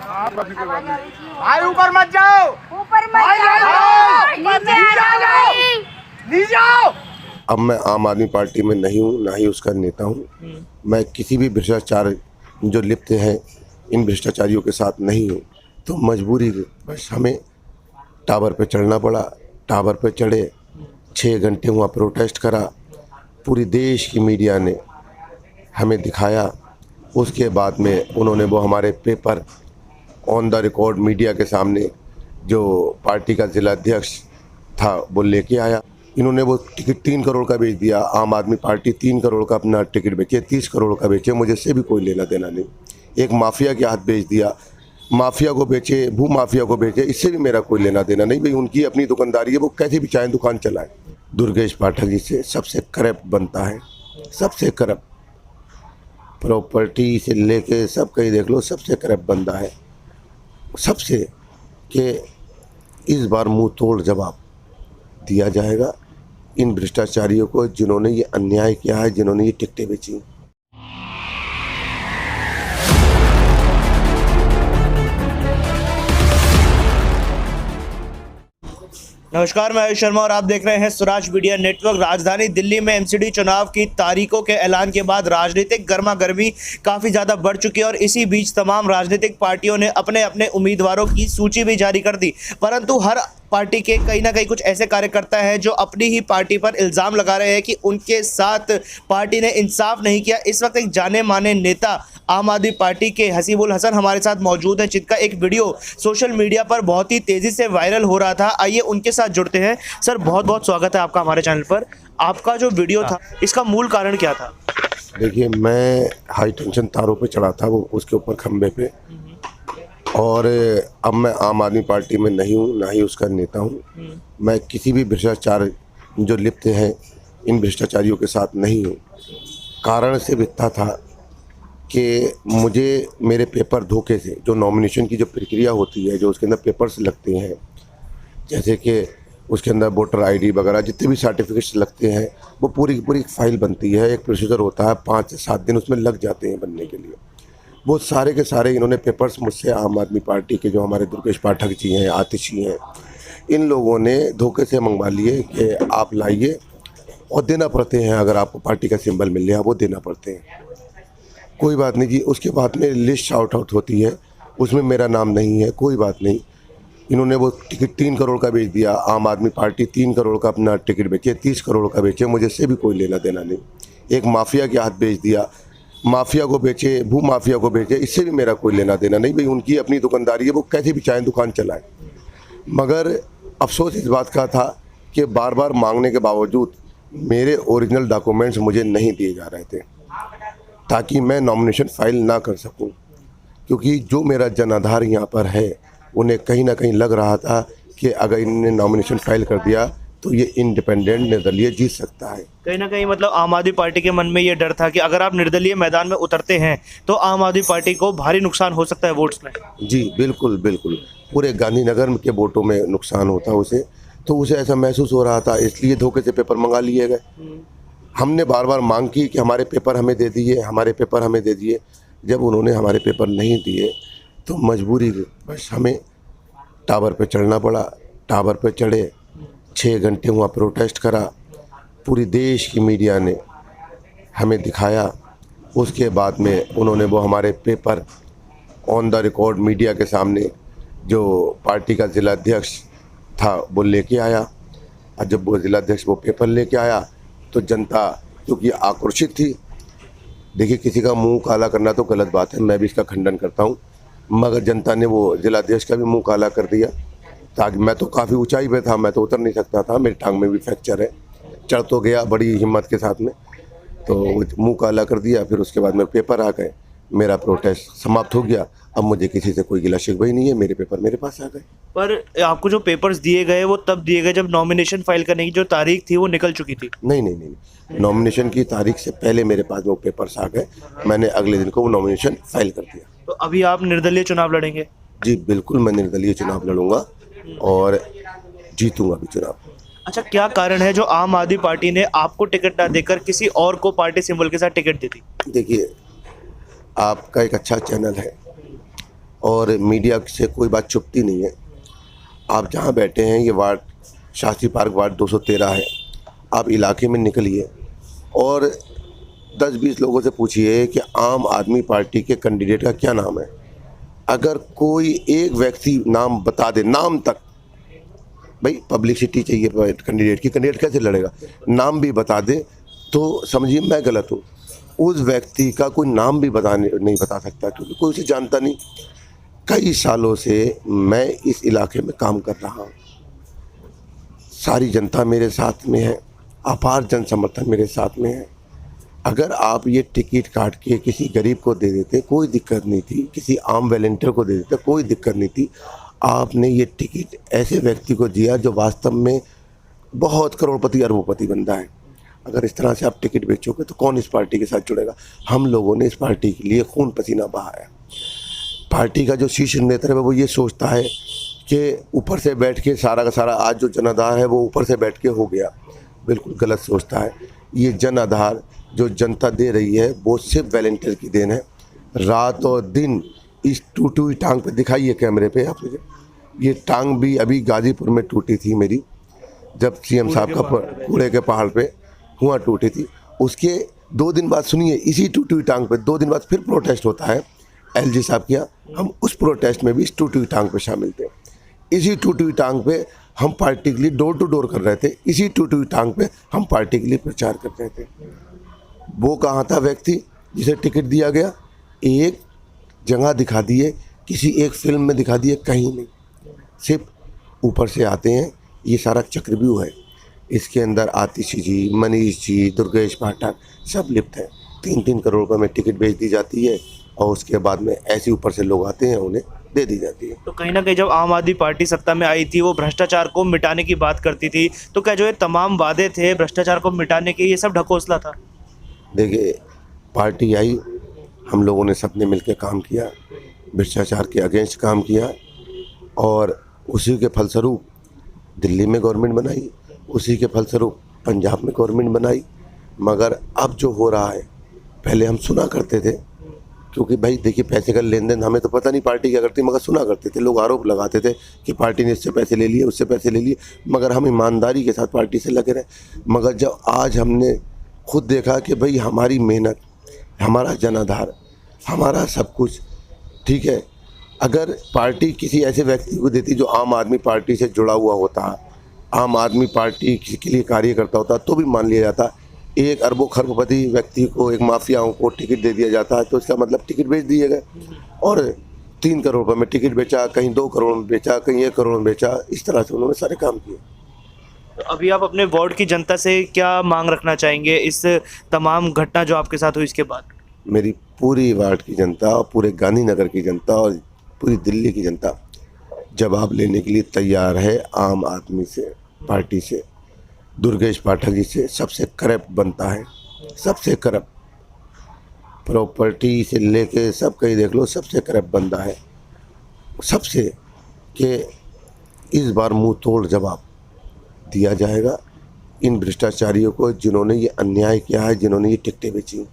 भाई ऊपर मत जाओ, ऊपर मत जाओ, नीचे आओ। अब मैं आम आदमी पार्टी में नहीं हूँ, ना ही उसका नेता हूँ। मैं किसी भी भ्रष्टाचार जो लिप्त हैं इन भ्रष्टाचारियों के साथ नहीं हूँ। तो मजबूरी बस हमें टावर पे चढ़ना पड़ा। टावर पे चढ़े, 6 घंटे वहाँ प्रोटेस्ट करा। पूरी देश की मीडिया ने हमें दिखाया। उसके बाद में उन्होंने वो हमारे paper on the record media के सामने जो पार्टी का जिला अध्यक्ष था वो लेके आया। इन्होंने वो टिकट 3 करोड़ का बेच दिया। आम आदमी पार्टी 3 करोड़ का अपना टिकट बेचे, 30 करोड़ का बेचे। मुझे से भी कोई लेना देना नहीं। एक माफिया के हाथ बेच दिया। माफिया को बेचे, भू माफिया को बेचे, इससे भी मेरा कोई लेना देना नहीं। भाई उनकी अपनी दुकानदारी है, वो कैसे भी चाहें दुकान चलाए। दुर्गेश पाठक जी से सबसे करप्ट बनता है, सबसे करप्ट। प्रॉपर्टी से लेके सब कहीं देख लो, सबसे करप्ट बंदा है सबसे। कि इस बार मुंह तोड़ जवाब दिया जाएगा इन भ्रष्टाचारियों को जिन्होंने ये अन्याय किया है, जिन्होंने ये टिकटें बेची। नमस्कार, मैं आयुष शर्मा और आप देख रहे हैं स्वराज मीडिया नेटवर्क। राजधानी दिल्ली में एमसीडी चुनाव की तारीखों के ऐलान के बाद राजनीतिक गर्मागर्मी काफ़ी ज़्यादा बढ़ चुकी है और इसी बीच तमाम राजनीतिक पार्टियों ने अपने अपने उम्मीदवारों की सूची भी जारी कर दी। परंतु हर पार्टी के कहीं ना कहीं कुछ ऐसे कार्यकर्ता हैं जो अपनी ही पार्टी पर इल्ज़ाम लगा रहे हैं कि उनके साथ पार्टी ने इंसाफ नहीं किया। इस वक्त एक जाने माने नेता आम आदमी पार्टी के हसीबुल हसन हमारे साथ मौजूद हैं, जिनका एक वीडियो सोशल मीडिया पर बहुत ही तेज़ी से वायरल हो रहा था। आइए उनके साथ जुड़ते हैं। सर, बहुत बहुत स्वागत है आपका हमारे चैनल पर। आपका जो वीडियो था, इसका मूल कारण क्या था? देखिए, मैं हाई टेंशन तारों पे चढ़ा था, वो उसके ऊपर खंबे पे। और अब मैं आम आदमी पार्टी में नहीं हूँ, ना ही उसका नेता हूँ। मैं किसी भी भ्रष्टाचार जो लिप्त हैं इन भ्रष्टाचारियों के साथ नहीं हूँ। कारण सिर्फ इतना था कि मुझे मेरे पेपर धोखे से, जो नॉमिनेशन की जो प्रक्रिया होती है, जो उसके अंदर पेपर्स लगते हैं, जैसे कि उसके अंदर वोटर आईडी वगैरह जितने भी सर्टिफिकेट्स लगते हैं, वो पूरी की पूरी एक फ़ाइल बनती है। एक प्रोसीजर होता है, 5 से 7 दिन उसमें लग जाते हैं बनने के लिए। वो सारे के सारे इन्होंने पेपर्स मुझसे, आम आदमी पार्टी के जो हमारे दुर्गेश पाठक जी हैं, आतिश जी हैं, इन लोगों ने धोखे से मंगवा लिए कि आप लाइए और देना पड़ते हैं। अगर आपको पार्टी का सिंबल मिल गया वो देना पड़ते हैं। कोई बात नहीं जी। उसके बाद में लिस्ट आउट होती है, उसमें मेरा नाम नहीं है, कोई बात नहीं। इन्होंने वो टिकट 3 करोड़ का बेच दिया। आम आदमी पार्टी 3 करोड़ का अपना टिकट बेचे, 30 करोड़ का बेचे। मुझे से भी कोई लेना देना नहीं। एक माफिया के हाथ बेच दिया। माफिया को बेचे, भू माफिया को बेचे, इससे भी मेरा कोई लेना देना नहीं। भाई उनकी अपनी दुकानदारी है, वो कैसे भी चाहें दुकान चलाए। मगर अफसोस इस बात का था कि बार बार मांगने के बावजूद मेरे ओरिजिनल डॉक्यूमेंट्स मुझे नहीं दिए जा रहे थे, ताकि मैं नॉमिनेशन फाइल ना कर सकूं। क्योंकि जो मेरा जनाधार यहाँ पर है, उन्हें कहीं ना कहीं लग रहा था कि अगर इन्होंने नॉमिनेशन फाइल कर दिया तो ये इंडिपेंडेंट निर्दलीय जीत सकता है। कहीं ना कहीं मतलब आम आदमी पार्टी के मन में ये डर था कि अगर आप निर्दलीय मैदान में उतरते हैं तो आम आदमी पार्टी को भारी नुकसान हो सकता है वोट्स में। जी बिल्कुल बिल्कुल। पूरे गांधीनगर के वोटों में नुकसान होता उसे, तो उसे ऐसा महसूस हो रहा था, इसलिए धोखे से पेपर मंगा लिए गए। हमने बार बार मांग की कि हमारे पेपर हमें दे दिए, हमारे पेपर हमें दे दिए। जब उन्होंने हमारे पेपर नहीं दिए तो मजबूरी बस हमें टावर पे चढ़ना पड़ा। टावर पे चढ़े, 6 घंटे वहाँ प्रोटेस्ट करा। पूरी देश की मीडिया ने हमें दिखाया। उसके बाद में उन्होंने वो हमारे paper on the record media के सामने जो पार्टी का जिला अध्यक्ष था वो लेके आया। और जब वो जिला अध्यक्ष वो पेपर लेके आया तो जनता क्योंकि आक्रोशित थी। देखिए, किसी का मुंह काला करना तो गलत बात है, मैं भी इसका खंडन करता हूं। मगर जनता ने वो जिला अध्यक्ष का भी मुंह काला कर दिया। ताकि मैं तो काफ़ी ऊंचाई पे था, मैं तो उतर नहीं सकता था, मेरी टांग में भी फ्रैक्चर है। चढ़ तो गया बड़ी हिम्मत के साथ में, तो मुंह काला कर दिया। फिर उसके बाद में पेपर आ गए, मेरा प्रोटेस्ट समाप्त हो गया। अब मुझे किसी से कोई गिला शिकवा ही नहीं है, मेरे पेपर मेरे पास आ गए। पर आपको जो पेपर्स दिए गए वो तब दिए गए जब नॉमिनेशन फाइल करने की जो तारीख थी वो निकल चुकी थी? नहीं। नॉमिनेशन की तारीख से पहले मेरे पास वो पेपर्स आ गए। मैंने अगले दिन को वो नॉमिनेशन फाइल कर दिया। तो अभी आप निर्दलीय चुनाव लड़ेंगे? जी बिल्कुल, मैं निर्दलीय चुनाव लड़ूंगा और जीतूंगा भी चुनाव। अच्छा, क्या कारण है जो आम आदमी पार्टी ने आपको टिकट ना देकर किसी और को पार्टी सिंबल के साथ टिकट दे दी? देखिए, आपका एक अच्छा चैनल है, और मीडिया से कोई बात छुपती नहीं है। आप जहाँ बैठे हैं, ये वार्ड शास्त्री पार्क वार्ड 213 है। आप इलाके में निकलिए और 10-20 लोगों से पूछिए कि आम आदमी पार्टी के कैंडिडेट का क्या नाम है। अगर कोई एक व्यक्ति नाम बता दे, नाम तक, भाई पब्लिसिटी चाहिए कैंडिडेट की, कैंडिडेट कैसे लड़ेगा, नाम भी बता दे तो समझिए मैं गलत हूँ। उस व्यक्ति का कोई नाम भी नहीं बता सकता, क्योंकि कोई उसे जानता नहीं। कई सालों से मैं इस इलाके में काम कर रहा हूँ, सारी जनता मेरे साथ में है, अपार जन समर्थन मेरे साथ में है। अगर आप ये टिकट काट के किसी गरीब को दे देते कोई दिक्कत नहीं थी, किसी आम वॉलंटियर को दे देते कोई दिक्कत नहीं थी। आपने ये टिकट ऐसे व्यक्ति को दिया जो वास्तव में बहुत करोड़पति अरबोपति बंदा है। अगर इस तरह से आप टिकट बेचोगे तो कौन इस पार्टी के साथ जुड़ेगा। हम लोगों ने इस पार्टी के लिए खून पसीना बहाया। पार्टी का जो शीर्ष नेतृत्व है वो ये सोचता है कि ऊपर से बैठ के सारा का सारा आज जो जन आधार है वो ऊपर से बैठ के हो गया। बिल्कुल गलत सोचता है। ये जन आधार जो जनता दे रही है वो सिर्फ वॉलंटियर की देन है। रात और दिन इस टूटी हुई टांग पे दिखाइए कैमरे पे आप मुझे। ये टांग भी अभी गाजीपुर में टूटी थी मेरी, जब सीएम साहब का कूड़े के पहाड़ पे हुआ टूटी थी। उसके 2 दिन बाद सुनिए, इसी टूटी हुई टांग पे 2 दिन बाद फिर प्रोटेस्ट होता है एलजी साहब किया। हम उस प्रोटेस्ट में भी इस टूटी हुई टांग पे शामिल थे। इसी टूटी हुई टांग पे हम पार्टी के लिए डोर टू डोर कर रहे थे। इसी टूटी हुई टांग पे हम पार्टी के लिए प्रचार कर रहे थे। वो कहाँ था व्यक्ति जिसे टिकट दिया गया? एक जगह दिखा दिए, किसी एक फिल्म में दिखा दिए, कहीं नहीं। सिर्फ ऊपर से आते हैं। ये सारा चक्रव्यूह है, इसके अंदर आतिशी जी, मनीष जी, दुर्गेश पाठक सब लिप्त हैं। 3-3 करोड़ रुपये में टिकट बेच दी जाती है और उसके बाद में ऐसे ऊपर से लोग आते हैं, उन्हें दे दी जाती है। तो कहीं ना कहीं जब आम आदमी पार्टी सत्ता में आई थी वो भ्रष्टाचार को मिटाने की बात करती थी, तो क्या जो ये तमाम वादे थे भ्रष्टाचार को मिटाने के, ये सब ढकोसला था? देखिए, पार्टी आई, हम लोगों ने सबने मिलकर काम किया, भ्रष्टाचार के अगेंस्ट काम किया और उसी के फलस्वरूप दिल्ली में गवर्नमेंट बनाई, उसी के फलस्वरूप पंजाब में गवर्नमेंट बनाई। मगर अब जो हो रहा है, पहले हम सुना करते थे, क्योंकि भाई देखिए पैसे का लेन देन हमें तो पता नहीं पार्टी क्या करती, मगर सुना करते थे। लोग आरोप लगाते थे कि पार्टी ने इससे पैसे ले लिए, उससे पैसे ले लिए, मगर हम ईमानदारी के साथ पार्टी से लगे रहे। मगर जब आज हमने खुद देखा कि भाई हमारी मेहनत, हमारा जनाधार, हमारा सब कुछ ठीक है, अगर पार्टी किसी ऐसे व्यक्ति को देती जो आम आदमी पार्टी से जुड़ा हुआ होता, आम आदमी पार्टी के लिए कार्य करता होता, तो भी मान लिया जाता। एक अरबों खरबपति व्यक्ति को, एक माफियाओं को टिकट दे दिया जाता है, तो इसका मतलब टिकट बेच दिए गए। और 3 करोड़ रुपये में टिकट बेचा, कहीं 2 करोड़ में बेचा, कहीं 1 करोड़ में बेचा। इस तरह से उन्होंने सारे काम किए। तो अभी आप अपने वार्ड की जनता से क्या मांग रखना चाहेंगे इस तमाम घटना जो आपके साथ हुई इसके बाद? मेरी पूरी वार्ड की जनता और पूरे गांधीनगर की जनता और पूरी दिल्ली की जनता जवाब लेने के लिए तैयार है आम आदमी से, पार्टी से, दुर्गेश पाठक जी से। सबसे करप्ट बनता है, सबसे करप्ट, प्रॉपर्टी से लेके सब कहीं देख लो, सबसे करप्ट बंदा है। सबसे कि इस बार मुंह तोड़ जवाब दिया जाएगा इन भ्रष्टाचारियों को जिन्होंने ये अन्याय किया है, जिन्होंने ये टिकटें बेची।